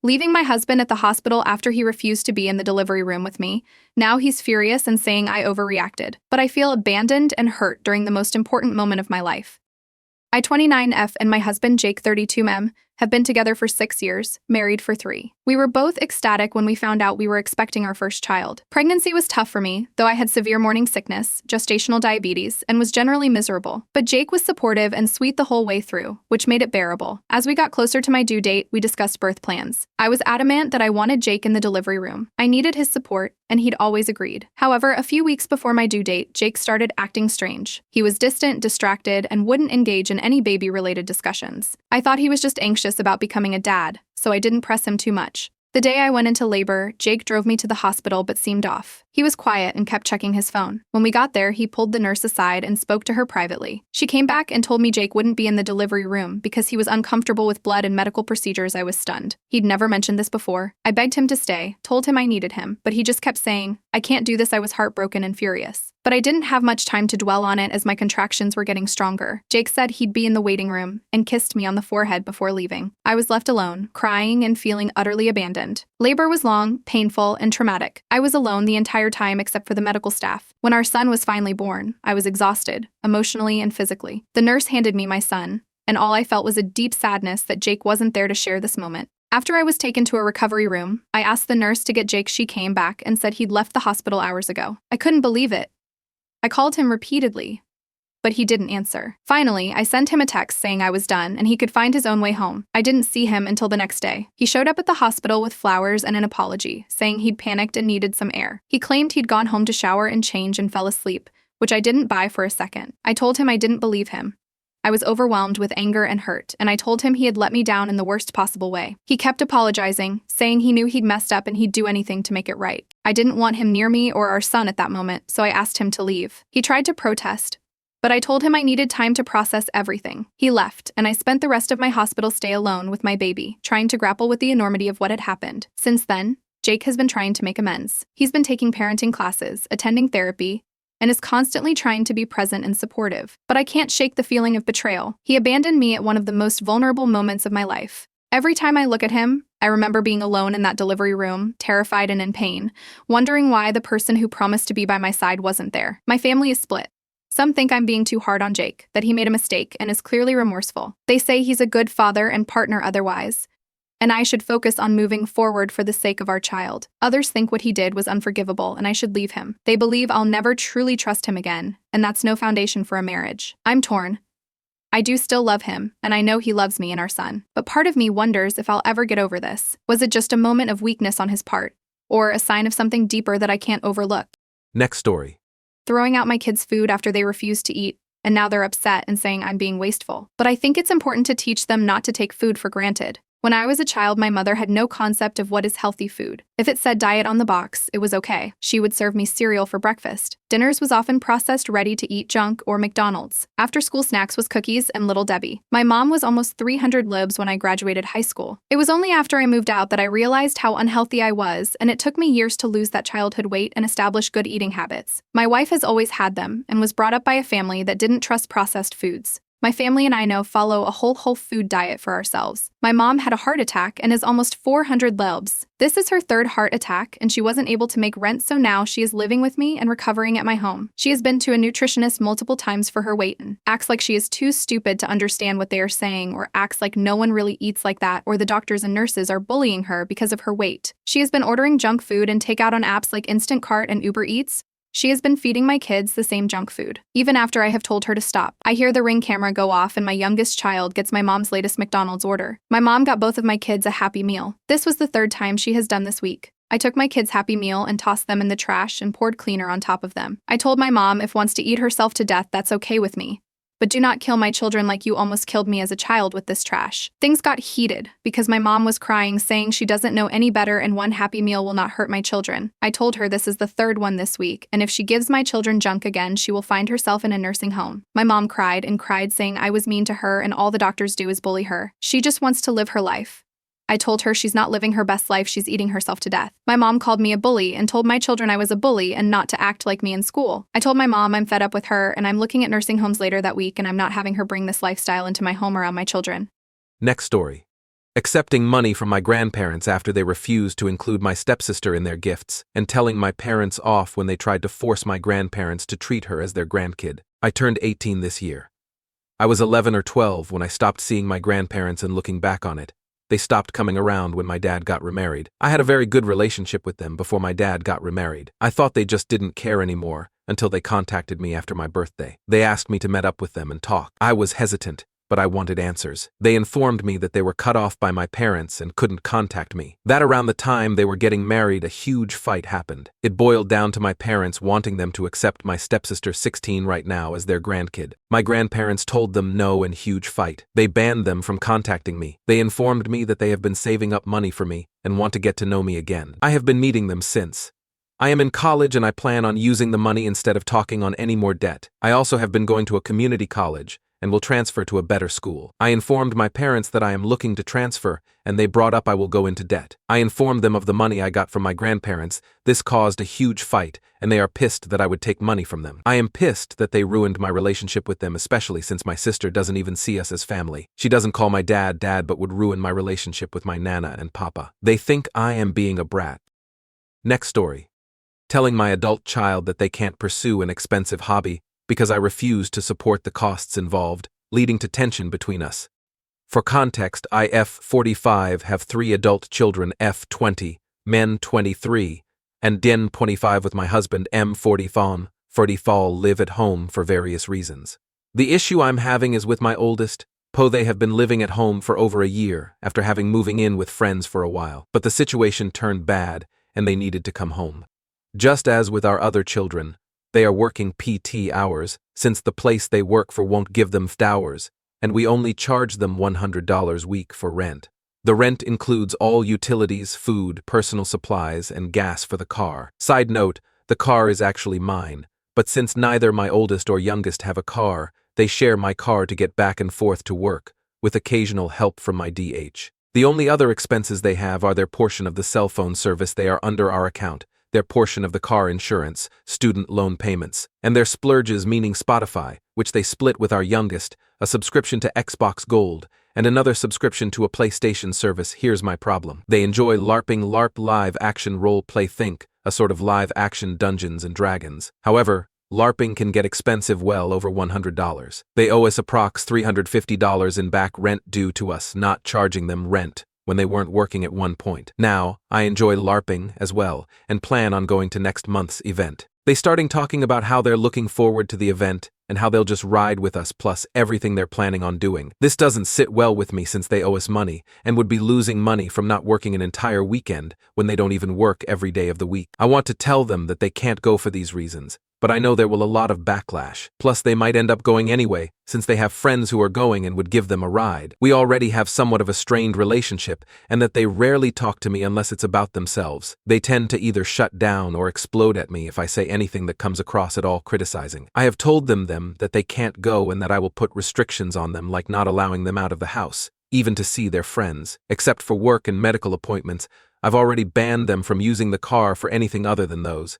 leaving my husband at the hospital after he refused to be in the delivery room with me. Now he's furious and saying I overreacted. But I feel abandoned and hurt during the most important moment of my life. I 29F and my husband Jake 32M have been together for 6 years, married for 3. We were both ecstatic when we found out we were expecting our first child. Pregnancy was tough for me, though I had severe morning sickness, gestational diabetes, and was generally miserable. But Jake was supportive and sweet the whole way through, which made it bearable. As we got closer to my due date, we discussed birth plans. I was adamant that I wanted Jake in the delivery room. I needed his support, and he'd always agreed. However, a few weeks before my due date, Jake started acting strange. He was distant, distracted, and wouldn't engage in any baby-related discussions. I thought he was just anxious about becoming a dad, so I didn't press him too much. The day I went into labor, Jake drove me to the hospital but seemed off. He was quiet and kept checking his phone. When we got there, he pulled the nurse aside and spoke to her privately. She came back and told me Jake wouldn't be in the delivery room because he was uncomfortable with blood and medical procedures. I was stunned. He'd never mentioned this before. I begged him to stay, told him I needed him, but he just kept saying, "I can't do this." I was heartbroken and furious. But I didn't have much time to dwell on it as my contractions were getting stronger. Jake said he'd be in the waiting room and kissed me on the forehead before leaving. I was left alone, crying and feeling utterly abandoned. Labor was long, painful, and traumatic. I was alone the entire time except for the medical staff. When our son was finally born, I was exhausted, emotionally and physically. The nurse handed me my son, and all I felt was a deep sadness that Jake wasn't there to share this moment. After I was taken to a recovery room, I asked the nurse to get Jake. She came back and said he'd left the hospital hours ago. I couldn't believe it. I called him repeatedly, but he didn't answer. Finally, I sent him a text saying I was done and he could find his own way home. I didn't see him until the next day. He showed up at the hospital with flowers and an apology, saying he'd panicked and needed some air. He claimed he'd gone home to shower and change and fell asleep, which I didn't buy for a second. I told him I didn't believe him. I was overwhelmed with anger and hurt, and I told him he had let me down in the worst possible way. He kept apologizing, saying he knew he'd messed up and he'd do anything to make it right. I didn't want him near me or our son at that moment, so I asked him to leave. He tried to protest, but I told him I needed time to process everything. He left, and I spent the rest of my hospital stay alone with my baby, trying to grapple with the enormity of what had happened. Since then, Jake has been trying to make amends. He's been taking parenting classes, attending therapy, and is constantly trying to be present and supportive. But I can't shake the feeling of betrayal. He abandoned me at one of the most vulnerable moments of my life. Every time I look at him, I remember being alone in that delivery room, terrified and in pain, wondering why the person who promised to be by my side wasn't there. My family is split. Some think I'm being too hard on Jake, that he made a mistake and is clearly remorseful. They say he's a good father and partner otherwise, and I should focus on moving forward for the sake of our child. Others think what he did was unforgivable and I should leave him. They believe I'll never truly trust him again, and that's no foundation for a marriage. I'm torn. I do still love him, and I know he loves me and our son. But part of me wonders if I'll ever get over this. Was it just a moment of weakness on his part, or a sign of something deeper that I can't overlook? Next story. Throwing out my kids' food after they refused to eat, and now they're upset and saying I'm being wasteful. But I think it's important to teach them not to take food for granted. When I was a child, my mother had no concept of what is healthy food. If it said diet on the box, it was okay. She would serve me cereal for breakfast. Dinners was often processed ready-to-eat junk or McDonald's. After-school snacks was cookies and Little Debbie. My mom was almost 300 libs when I graduated high school. It was only after I moved out that I realized how unhealthy I was, and it took me years to lose that childhood weight and establish good eating habits. My wife has always had them and was brought up by a family that didn't trust processed foods. My family and I now follow a whole food diet for ourselves. My mom had a heart attack and is almost 400 libs. This is her third heart attack, and she wasn't able to make rent, so now she is living with me and recovering at my home. She has been to a nutritionist multiple times for her weight and acts like she is too stupid to understand what they are saying, or acts like no one really eats like that, or the doctors and nurses are bullying her because of her weight. She has been ordering junk food and takeout on apps like Instacart and Uber Eats. She has been feeding my kids the same junk food, even after I have told her to stop. I hear the Ring camera go off and my youngest child gets my mom's latest McDonald's order. My mom got both of my kids a Happy Meal. This was the third time she has done this week. I took my kids' Happy Meal and tossed them in the trash and poured cleaner on top of them. I told my mom if wants to eat herself to death, that's okay with me. But do not kill my children like you almost killed me as a child with this trash. Things got heated because my mom was crying, saying she doesn't know any better and one Happy Meal will not hurt my children. I told her this is the third one this week, and if she gives my children junk again, she will find herself in a nursing home. My mom cried and cried, saying I was mean to her and all the doctors do is bully her. She just wants to live her life. I told her she's not living her best life, she's eating herself to death. My mom called me a bully and told my children I was a bully and not to act like me in school. I told my mom I'm fed up with her and I'm looking at nursing homes later that week and I'm not having her bring this lifestyle into my home around my children. Next story. accepting money from my grandparents after they refused to include my stepsister in their gifts, and telling my parents off when they tried to force my grandparents to treat her as their grandkid. I turned 18 this year. I was 11 or 12 when I stopped seeing my grandparents and looking back on it. They stopped coming around when my dad got remarried. I had a very good relationship with them before my dad got remarried. I thought they just didn't care anymore until they contacted me after my birthday. They asked me to meet up with them and talk. I was hesitant, but I wanted answers. They informed me that they were cut off by my parents and couldn't contact me. That around the time they were getting married, a huge fight happened. It boiled down to my parents wanting them to accept my stepsister 16 right now as their grandkid. My grandparents told them no and huge fight. They banned them from contacting me. They informed me that they have been saving up money for me and want to get to know me again. I have been meeting them since. I am in college and I plan on using the money instead of talking on any more debt. I also have been going to a community college and will transfer to a better school. I informed my parents that I am looking to transfer, and they brought up I will go into debt. I informed them of the money I got from my grandparents. This caused a huge fight, and they are pissed that I would take money from them. I am pissed that they ruined my relationship with them, especially since my sister doesn't even see us as family. She doesn't call my dad dad but would ruin my relationship with my nana and papa. They think I am being a brat. Next story. Telling my adult child that they can't pursue an expensive hobby because I refuse to support the costs involved, leading to tension between us. For context, I F45 have 3 adult children, F20, men 23, and Den 25 with my husband M40 live at home for various reasons. The issue I'm having is with my oldest, Po. They have been living at home for over a year after having moving in with friends for a while, but the situation turned bad and they needed to come home. Just as with our other children, they are working PT hours since the place they work for won't give them hours, and we only charge them $100 a week for rent. The rent includes all utilities, food, personal supplies, and gas for the car. Side note, the car is actually mine, but since neither my oldest or youngest have a car, they share my car to get back and forth to work, with occasional help from my DH. The only other expenses they have are their portion of the cell phone service they are under our account, their portion of the car insurance, student loan payments, and their splurges meaning Spotify, which they split with our youngest, a subscription to Xbox Gold, and another subscription to a PlayStation service. Here's my problem. They enjoy LARPing, LARP live action role play think, a sort of live action Dungeons and Dragons. However, LARPing can get expensive, well over $100. They owe us approx $350 in back rent due to us not charging them rent when they weren't working at one point. Now, I enjoy LARPing as well and plan on going to next month's event. They starting talking about how they're looking forward to the event and how they'll just ride with us plus everything they're planning on doing. This doesn't sit well with me since they owe us money and would be losing money from not working an entire weekend when they don't even work every day of the week. I want to tell them that they can't go for these reasons, but I know there will a lot of backlash. Plus they might end up going anyway, since they have friends who are going and would give them a ride. We already have somewhat of a strained relationship, and that they rarely talk to me unless it's about themselves. They tend to either shut down or explode at me if I say anything that comes across at all criticizing. I have told them that they can't go and that I will put restrictions on them, like not allowing them out of the house, even to see their friends. Except for work and medical appointments, I've already banned them from using the car for anything other than those.